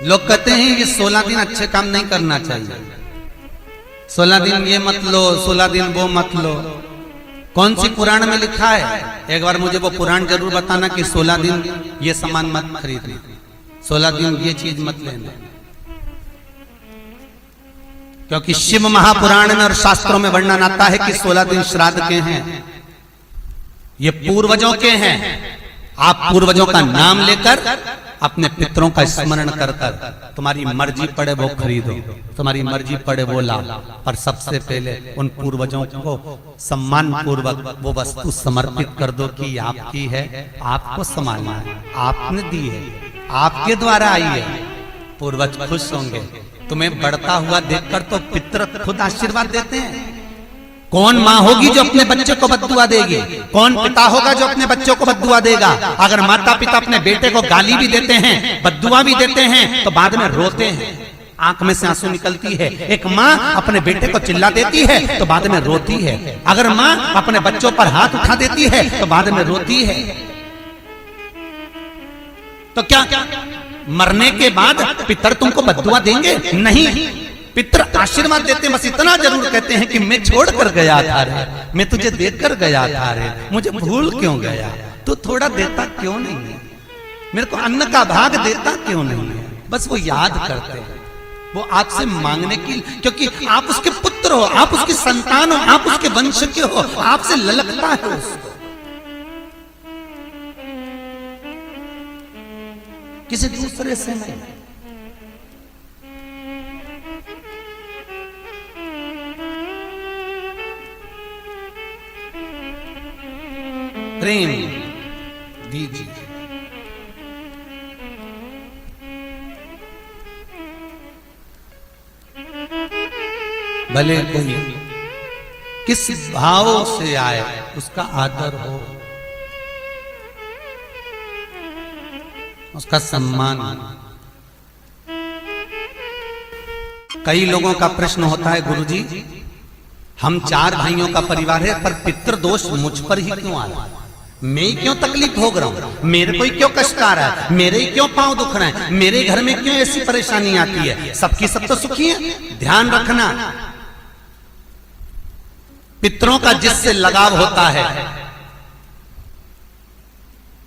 लोग कहते हैं ये 16 दिन अच्छे काम नहीं करना चाहिए, 16 दिन ये मत लो, 16 दिन वो मत लो। कौन सी पुराण में लिखा है? एक बार मुझे वो पुराण जरूर बताना कि 16 दिन ये सामान मत खरीदना, 16 दिन ये चीज मत लेना। क्योंकि शिव महापुराण में और शास्त्रों में वर्णन आता है कि 16 दिन श्राद्ध के हैं, ये पूर्वजों के हैं। आप पूर्वजों का नाम लेकर अपने पितरों का स्मरण कर कर तुम्हारी मर्जी पड़े वो खरीदो, तुम्हारी मर्जी पड़े वो लाओ, पर सबसे पहले उन पूर्वजों को सम्मान पूर्वक वो वस्तु समर्पित कर दो कि आपकी है, आपको संभालना है, आपने दी है, आपके द्वारा आई है। पूर्वज खुश होंगे। तुम्हें बढ़ता हुआ देखकर तो पितर खुद आशीर्वाद देते हैं। कौन माँ होगी जो अपने बच्चे को बद्दुआ देगी? कौन पिता होगा जो अपने बच्चों को बद्दुआ देगा? अगर माता पिता अपने बेटे को गाली भी देते हैं, बद्दुआ भी देते हैं, तो बाद में रोते हैं, आंख में से आंसू निकलती है। एक माँ अपने बेटे को चिल्ला देती है तो बाद में रोती है। अगर माँ अपने बच्चों पर हाथ उठा देती है तो बाद में रोती है। तो क्या मरने के बाद पितर तुमको बद्दुआ देंगे? नहीं, पितर आशीर्वाद देते, बस इतना जरूर कहते हैं कि मैं छोड़ कर गया था रे, मैं तुझे देकर गया था रे, मुझे भूल क्यों गया? तू थोड़ा देता क्यों नहीं है? मेरे को अन्न का भाग देता क्यों नहीं है? बस वो याद करते हैं, वो आपसे मांगने की, क्योंकि आप उसके पुत्र हो, आप उसकी संतान हो, आप उसके वंश के हो, आपसे ललकता है उसको, किसी दूसरे से नहीं। प्रेम दीजिए। भले कोई किस भाव से आए उसका आदर हो, उसका सम्मान। कई लोगों का प्रश्न होता है, गुरुजी हम 4 भाइयों का परिवार है, पर पितृ दोष मुझ पर ही क्यों आ रहा है? मैं क्यों तकलीफ भोग रहा हूं? मेरे को ही क्यों कष्ट आ रहा है? मेरे ही क्यों पांव दुख रहे हैं? मेरे घर में क्यों ऐसी परेशानी आती है? सबकी सब तो सुखी है। ध्यान रखना, पितरों का जिससे लगाव होता है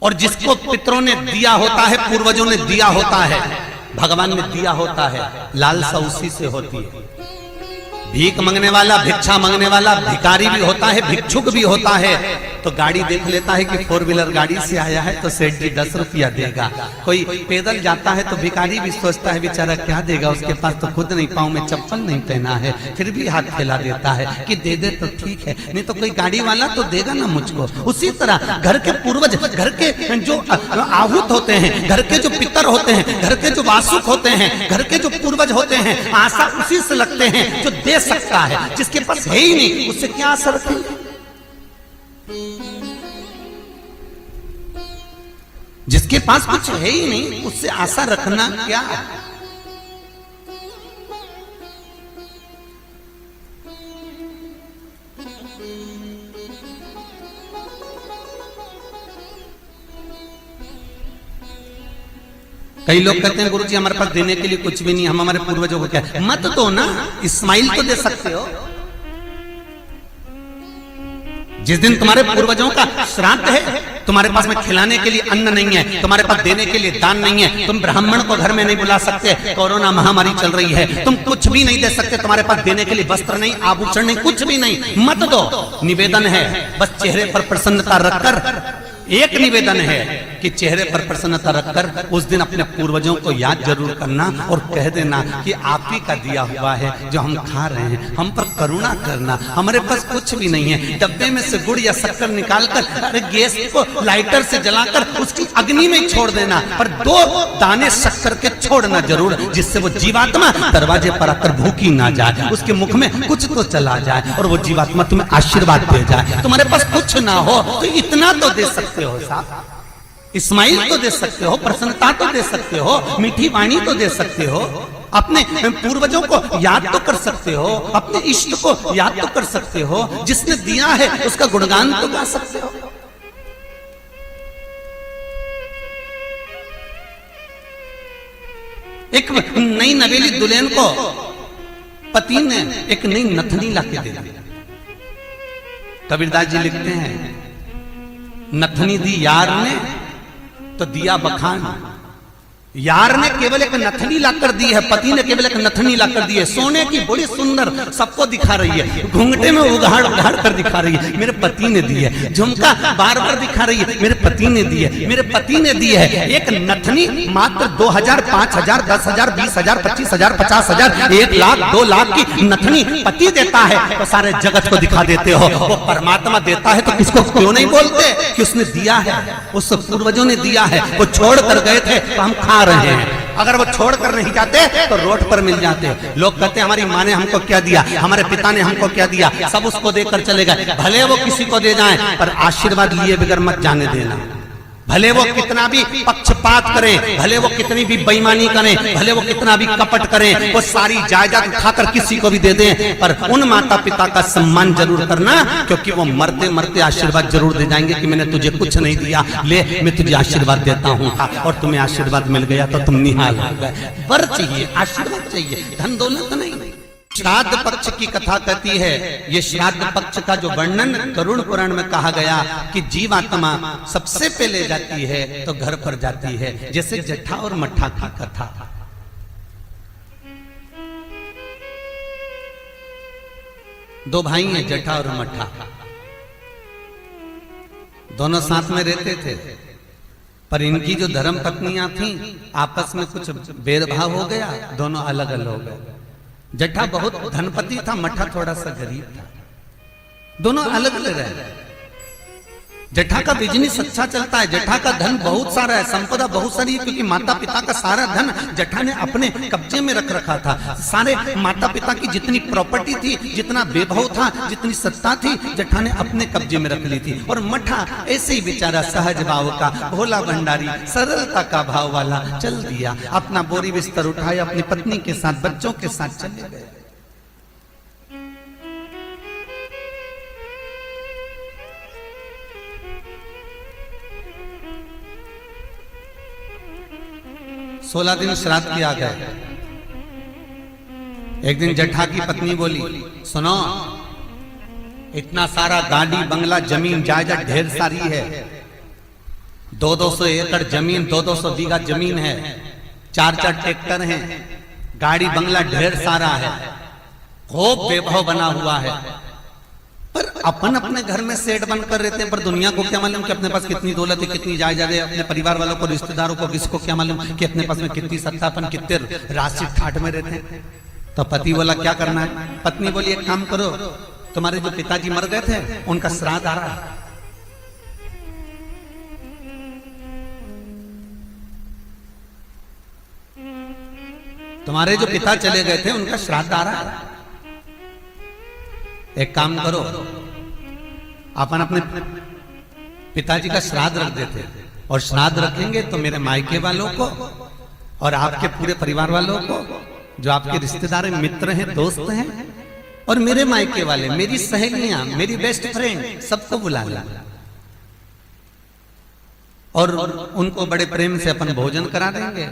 और जिसको पितरों ने दिया होता है, पूर्वजों ने दिया होता है, भगवान ने दिया होता है, लालसा उसी से होती है। भीख मांगने वाला, भिक्षा मांगने वाला भिखारी भी होता है, भिक्षुक भी होता है। तो गाड़ी देख लेता है कि 4 व्हीलर गाड़ी से आया है तो सेठ जी 10 रुपया देगा। कोई पैदल जाता है तो भिखारी भी सोचता है बेचारा क्या देगा, उसके पास तो खुद नहीं, पाँव में चप्पल नहीं पहना है, फिर भी हाथ फैला देता है कि दे दे तो ठीक है, नहीं तो कोई गाड़ी वाला तो देगा ना मुझको। उसी तरह घर के पूर्वज, घर के जो आहूत होते हैं, घर के जो पितर होते हैं, घर के जो वासुक होते हैं, घर के जो पूर्वज होते हैं, आशा उसी से लगते हैं जो दे सकता है। जिसके पास है ही नहीं उससे क्या आशा रखेंगे? जिसके पास कुछ है ही नहीं उससे आशा रखना क्या? कई लोग कहते हैं गुरुजी हमारे पास देने के लिए कुछ भी नहीं, हम हमारे पूर्वजों को क्या? मत दो ना, इस्माइल तो दे सकते हो। जिस दिन तुम्हारे पूर्वजों का श्राद्ध है, तुम्हारे पास में खिलाने के लिए अन्न नहीं है, तुम्हारे पास देने के लिए दान नहीं है, तुम ब्राह्मण को घर में नहीं बुला सकते, कोरोना महामारी चल रही है, तुम कुछ भी नहीं दे सकते, तुम्हारे पास देने के लिए वस्त्र नहीं, आभूषण नहीं, कुछ भी नहीं, मत दो। निवेदन है बस चेहरे पर प्रसन्नता रखकर, एक निवेदन है कि चेहरे पर प्रसन्नता रखकर उस दिन अपने पूर्वजों को याद जरूर करना और कह देना कि आप ही का दिया हुआ है जो हम खा रहे हैं, हम पर करुणा करना, हमारे पास कुछ भी नहीं है। डब्बे में से गुड़ या शक्कर निकालकर अरे गैस को लाइटर से जलाकर उसकी अग्नि में छोड़ देना, पर 2 दाने शक्कर के छोड़ना जरूर, जिससे वो जीवात्मा दरवाजे पर आकर भूखी ना जाए, उसके मुख में कुछ तो चला जाए और वो जीवात्मा तुम्हें आशीर्वाद दे जाए। तुम्हारे पास कुछ ना हो तो इतना तो दे सकते हो साहब, इस्माइल तो दे सकते हो, प्रसन्नता तो दे सकते हो, मीठी वाणी तो दे सकते हो, अपने पूर्वजों को याद तो कर सकते हो, अपने इष्ट को याद तो कर सकते हो, जिसने दिया है उसका गुणगान तो गा सकते हो। एक नई नवेली दुल्हन को पति ने एक नई नथनी लाके दे दी। कबीरदास जी लिखते हैं, नथनी दी यार ने तो दिया बखान। यार ने केवल एक नथनी लाकर दी है, पति ने केवल एक नथनी लाकर दी है, सोने की बड़ी सुंदर, सबको दिखा रही है, घूंघटे में उघाड़ उघाड़ कर दिखा रही है, मेरे पति ने दी है। झुमका बार बार दिखा रही है, मेरे पति ने दी है, मेरे पति ने दी है। एक नथनी मात्र 2000, 5000, 10,000, 20,000, 25,000, 50,000, 1 लाख, 2 लाख की नथनी पति देता है तो सारे जगत को दिखा देते हो। वो परमात्मा देता है तो किसको क्यों नहीं बोलते कि उसने दिया है, उस पूर्वजों ने दिया है। वो छोड़ कर गए थे तो हम खा रहे हैं, अगर वो छोड़कर नहीं जाते तो रोड पर मिल जाते। लोग कहते हैं हमारी माँ ने हमको क्या दिया, हमारे पिता ने हमको क्या दिया, सब उसको देकर चले गए। भले वो किसी को दे जाएं पर आशीर्वाद लिए बगैर मत जाने देना। भले वो कितना भी पक्षपात करें, भले वो कितनी भी बेईमानी करें, भले वो कितना भी कपट करें, वो सारी जायदाद उठाकर किसी को भी दे दें, पर उन माता पिता का सम्मान जरूर करना, क्योंकि वो मरते मरते आशीर्वाद जरूर दे जाएंगे कि मैंने तुझे कुछ नहीं दिया, ले मैं तुझे आशीर्वाद देता हूँ, और तुम्हें आशीर्वाद मिल गया तो तुम निहाल हो गए। वर चाहिए, आशीर्वाद चाहिए, धन दौलत नहीं। श्राद्ध पक्ष की कथा कहती है, ये श्राद्ध पक्ष का जो वर्णन गरुड़ पुराण में कहा गया कि जीवात्मा सबसे पहले जाती है तो घर पर जाती है, जैसे जट्ठा और मट्ठा की कथा। दो भाई हैं, जट्ठा और मट्ठा, दोनों साथ में रहते थे, पर इनकी जो धर्म पत्नियां थीं आपस में कुछ भेदभाव हो गया, दोनों अलग अलग हो गए। जट्ठा बहुत धनपति था, मट्ठा थोड़ा सा गरीब था, दोनों अलग अलग रहे। जट्ठा का बिजनेस अच्छा चलता है, जट्ठा का धन बहुत सारा है, संपदा बहुत सारी है, क्योंकि माता पिता का सारा धन जट्ठा ने अपने कब्जे में रख रखा था। सारे माता पिता की जितनी प्रॉपर्टी थी, जितना वैभव था, जितनी सत्ता थी, जट्ठा ने अपने कब्जे में रख ली थी। और मट्ठा ऐसे ही बेचारा सहज भाव का, भोला भंडारी, सरलता का भाव वाला चल दिया, अपना बोरी बिस्तर उठाया, अपनी पत्नी के साथ, बच्चों के साथ चले गए। सोलह दिन श्राद्ध किया गया। एक दिन जट्ठा की पत्नी बोली, सुनो, इतना सारा गाड़ी बंगला जमीन जायदाद ढेर सारी है, 200 एकड़ जमीन, 200 बीघा जमीन है, 4 ट्रैक्टर हैं, गाड़ी बंगला ढेर सारा है, खूब वैभव बना हुआ है, पर अपन अपने घर में सेठ बनकर रहते हैं, पर दुनिया को क्या मालूम कि अपने पास कितनी दौलत है, कितनी जायदाद है, अपने परिवार वालों को, रिश्तेदारों को, किसको क्या मालूम कि अपने पास में कितनी सत्ता, अपन कितने राशि ठाठ में रहते हैं। तो पति बोला क्या करना है, पत्नी बोली एक काम करो, तुम्हारे जो पिताजी मर गए थे उनका श्राद्ध आ रहा है, तुम्हारे जो पिता चले गए थे उनका श्राद्ध आ रहा है, एक काम करो, अपन अपने पिताजी का श्राद्ध रख देते, और श्राद्ध रखेंगे तो मेरे मायके वालों को और आपके पूरे परिवार वालों को, जो आपके रिश्तेदार हैं, मित्र हैं, दोस्त हैं, और मेरे मायके वाले, मेरी सहेलियां, मेरी बेस्ट फ्रेंड, सबको बुला ला, और उनको बड़े प्रेम से अपन भोजन करा देंगे।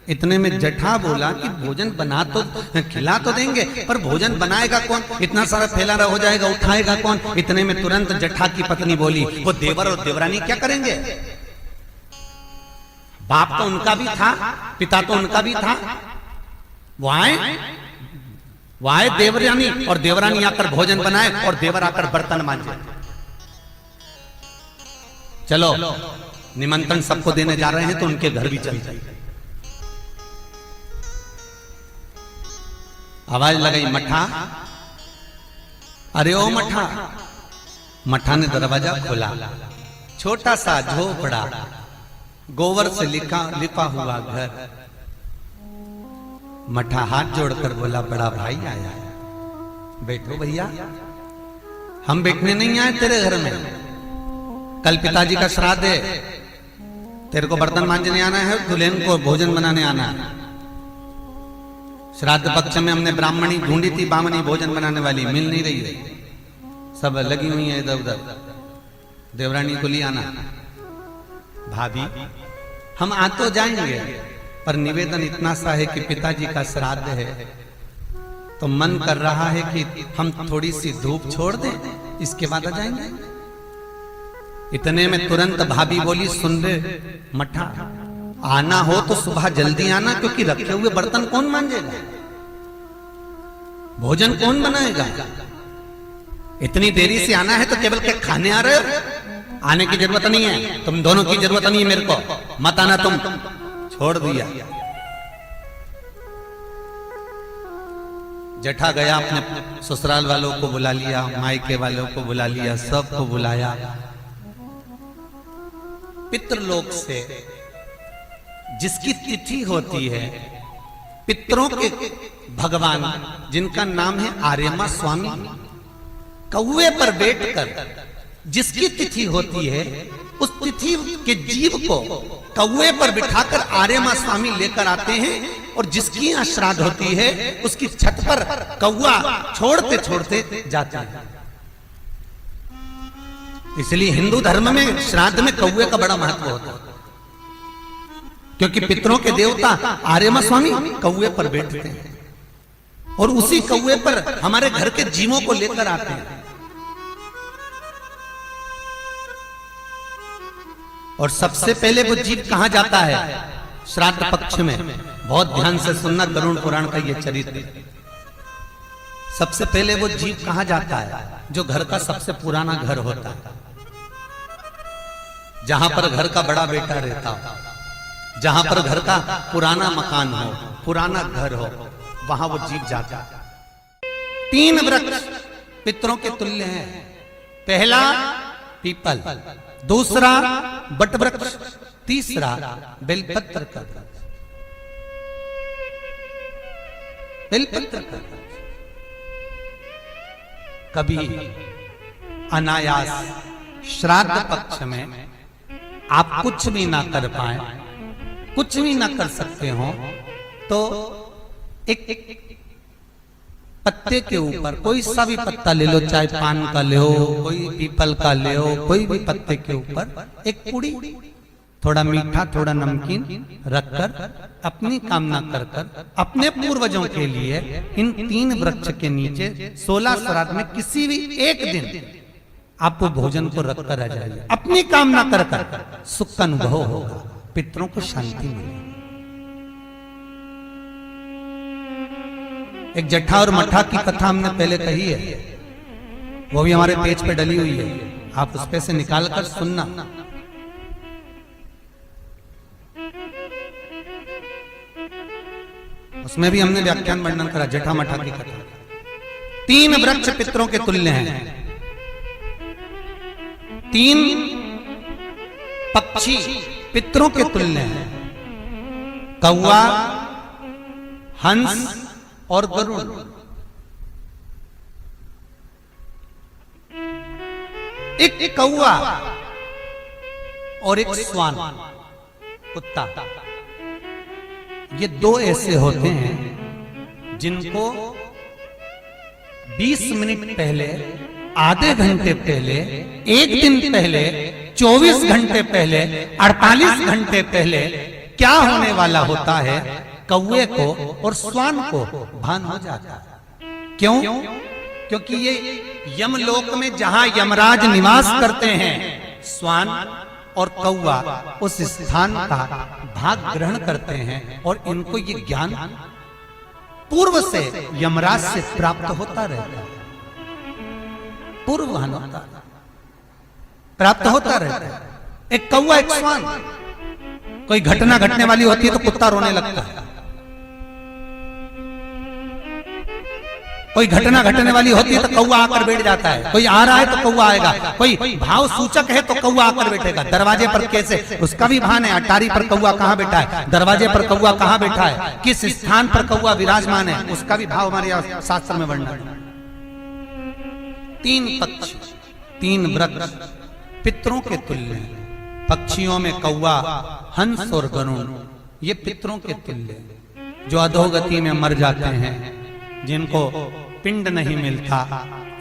इतने में जट्ठा बोला कि भोजन बना तो खिला तो देंगे, पर भोजन बनाएगा कौन, इतना सारा फैला हो जाएगा, उठाएगा कौन। इतने में तुरंत जट्ठा की पत्नी बोली, वो देवर और देवरानी क्या करेंगे, बाप तो उनका भी था, पिता तो उनका भी था, वो आए देवरानी, और देवरानी आकर भोजन बनाए और देवर आकर बर्तन मांजे। चलो निमंत्रण सबको देने जा रहे हैं तो उनके घर भी चल जाए। आवाज लगाई, मट्ठा, अरे ओ मट्ठा। मट्ठा ने दरवाजा खोला, छोटा सा झोपड़ा, गोबर से लिपा हुआ घर। मट्ठा हाथ जोड़कर बोला, बड़ा भाई आया है, बैठो भैया, हम बैठने नहीं आए तेरे घर में, कल पिताजी का श्राद्ध है, तेरे को बर्तन मांजने आना है, दुल्हन को भोजन बनाने आना है। श्राद्ध पक्ष में हमने ब्राह्मणी ढूंढी थी, बामनी भोजन बनाने वाली मिल नहीं रही है, सब लगी हुई है इधर उधर, देवरानी को ले आना। भाभी हम आ तो जाएंगे, पर निवेदन इतना सा है कि पिताजी का श्राद्ध है, तो मन कर रहा है कि हम थोड़ी सी धूप छोड़ दें, इसके बाद आ जाएंगे। इतने में तुरंत भाभी बोली, सुन रे मठा, आना हो तो सुबह जल्दी आना, क्योंकि रखे हुए बर्तन कौन मांजेगा, भोजन कौन बनाएगा। इतनी देरी से आना है तो केवल के खाने आ रहे हो, आने की जरूरत नहीं है, तुम दोनों की जरूरत नहीं है, मेरे को मत आना, तुम छोड़ दिया। जेठा गया, अपने ससुराल वालों को बुला लिया, मायके वालों को बुला लिया, सबको बुलाया। पितृलोक से जिसकी तिथि होती है, पितरों के भगवान जिनका नाम है आर्यमा स्वामी, कौवे पर बैठकर जिसकी तिथि होती है, उस तिथि के जीव को कौवे पर बिठाकर आर्यमा स्वामी लेकर आते हैं, और जिसकी यहाँ श्राद्ध होती है उसकी छत पर कौवा छोड़ते छोड़ते जाता है। इसलिए हिंदू धर्म में श्राद्ध में कौवे का बड़ा महत्व होता है, क्योंकि पितरों के देवता आर्यमा स्वामी कौवे पर बैठते हैं, और उसी कौवे पर हमारे घर के जीवों को लेकर आते हैं। और सबसे पहले वो जीव कहां जाता है श्राद्ध पक्ष में, बहुत ध्यान से सुनना गरुड़ पुराण का ये चरित्र। सबसे पहले वो जीव कहां जाता है, जो घर का सबसे पुराना घर होता है, जहां पर घर का बड़ा बेटा रहता हो, जहां पर घर का पुराना मकान हो, पुराना घर हो, वहां वो जीव जाता है। 3 वृक्ष पितरों के तुल्य हैं। पहला पीपल, दूसरा बट वृक्ष, तीसरा बेलपत्र का वृक्ष। बेलपत्र का वृक्ष कभी अनायास श्राद्ध पक्ष में आप कुछ भी ना कर पाए, कुछ भी ना कर सकते हो, तो एक पत्ते के ऊपर कोई सा भी पत्ता ले लो, चाहे पान का ले हो, कोई पीपल का ले हो, कोई भी पत्ते के ऊपर एक पुड़ी, थोड़ा मीठा थोड़ा नमकीन रखकर अपनी कामना कर कर अपने पूर्वजों के लिए इन 3 वृक्ष के नीचे 16 श्राद्ध में किसी भी एक दिन आप वो भोजन को रखकर आ जाइए, अपनी कामना कर कर सुख का अनुभव होगा, पितरों को शांति मिलेगी। एक जट्ठा और मट्ठा की कथा हमने पहले कही है, वो भी हमारे पेज पे डली हुई है, आप उस पे से निकाल कर सुनना। उसमें भी हमने व्याख्यान वर्णन करा जट्ठा मट्ठा की कथा। 3 वृक्ष पितरों के तुल्य हैं, 3 पक्षी पितरों के तुल्य हैं, कौवा, हंस और गरुड़। एक कौवा और एक श्वान कुत्ता, ये 2 ऐसे होते हैं जिनको 20 मिनट पहले, आधे घंटे पहले, 1 दिन पहले, 24 घंटे पहले, 48 घंटे पहले क्या होने वाला होता है, कौवे को और श्वान को भान हो जाता है। क्यों? क्योंकि ये यमलोक में जहां यमराज निवास करते हैं, श्वान और कौवा उस स्थान का भाग ग्रहण करते हैं, और इनको ये ज्ञान पूर्व से यमराज से प्राप्त होता रहता है, पूर्वभान होता प्राप्त होता रहता है। एक कौवा एक श्वान, कोई घटना घटने वाली होती है तो कुत्ता रोने लगता है, कोई घटना घटने वाली होती है तो कौवा आकर बैठ जाता है, कोई आ रहा है तो कौवा आएगा, कोई भाव सूचक है तो कौवा आकर बैठेगा। दरवाजे पर कैसे, उसका भी भान है, अटारी पर कौवा कहां बैठा है, दरवाजे पर कौवा कहां बैठा है, किस स्थान पर कौवा विराजमान है, उसका भी भाव हमारे शास्त्र में वर्णन। 3 पक्षी, 3 वृक्ष पितरों के तुल्य हैं। पक्षियों में कौवा, हंस और गरुड़, ये पितरों के तुल्य, जो अधोगति में मर जाते हैं, जिनको पिंड नहीं मिलता,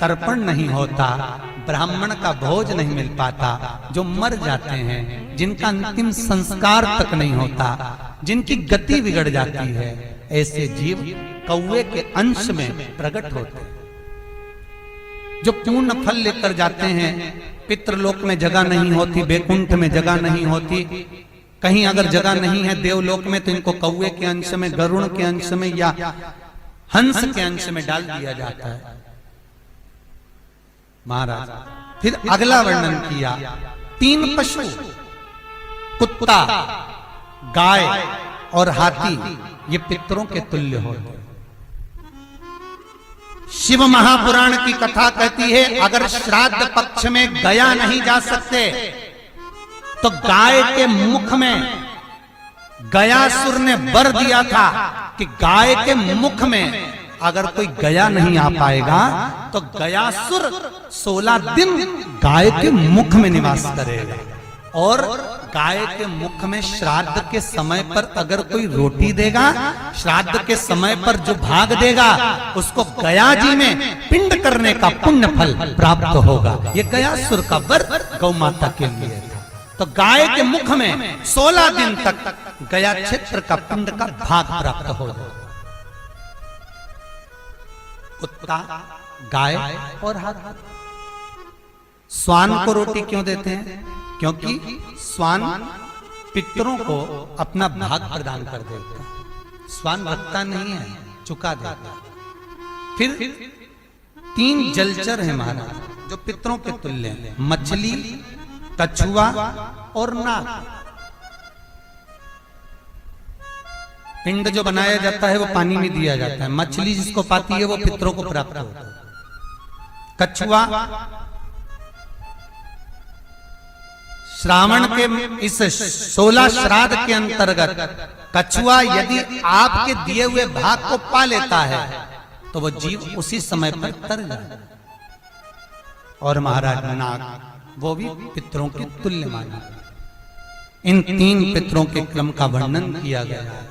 तर्पण नहीं होता, ब्राह्मण का भोज नहीं मिल पाता, जो मर जाते हैं, जिनका अंतिम संस्कार तक नहीं होता, जिनकी गति बिगड़ जाती है, ऐसे जीव कौवे के अंश में प्रकट होते हैं, जो पूर्ण फल लेकर जाते हैं। पितृलोक में जगह नहीं होती, बैकुंठ में जगह नहीं होती, कहीं अगर जगह नहीं है देवलोक में, तो इनको कौवे के अंश में, गरुड़ के अंश में या हंस के अंश में डाल दिया जाता है। महाराज फिर अगला वर्णन किया, 3 पशु, कुत्ता, गाय और हाथी, ये पितरों के तुल्य होते हैं। शिव महापुराण की कथा कहती है, अगर श्राद्ध पक्ष में गया नहीं जा सकते तो गाय के मुख में गयासुर ने वर दिया था कि गाय के मुख में अगर कोई गया नहीं आ पाएगा तो गयासुर 16 दिन गाय के मुख में निवास करेगा। और गाय के मुख में श्राद्ध के समय पर अगर कोई रोटी देगा, श्राद्ध के समय पर जो भाग देगा, उसको गया जी में पिंड करने का पुण्य फल प्राप्त होगा। ये गयासुर का वर गौ माता के लिए था। तो गाय के मुख में 16 दिन तक गया क्षेत्र का पिंड का भाग प्राप्त होगा। कुत्ता, गाय और हाथी। स्वान को रोटी क्यों देते हैं? क्योंकि स्वान पितरों को अपना भाग प्रदान कर देता है। स्वान रखता नहीं है, चुका देता। फिर 3 जलचर है महाराज जो पितरों के तुल्य हैं, मछली, कछुआ और नाग। पिंड जो बनाया जाता है वो पानी में दिया जाता है। मछली जिसको पाती है वो पितरों को प्राप्त होता है। कछुआ श्रावण के इस 16 श्राद्ध के अंतर्गत कछुआ यदि आपके दिए हुए भाग को पा लेता है तो वो जीव उसी समय पर तर जाए। और महाराज नाग, वो भी पितरों के तुल्य माना। इन 3 पितरों के क्रम का वर्णन किया गया है।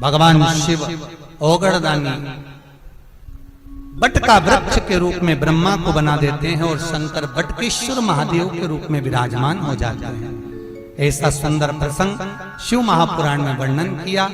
भगवान शिव ओगड़दानी बट का वृक्ष के रूप में ब्रह्मा को बना देते हैं और शंकर बटकेश्वर महादेव के रूप में विराजमान हो जाते हैं। ऐसा सुंदर प्रसंग शिव महापुराण में वर्णन किया।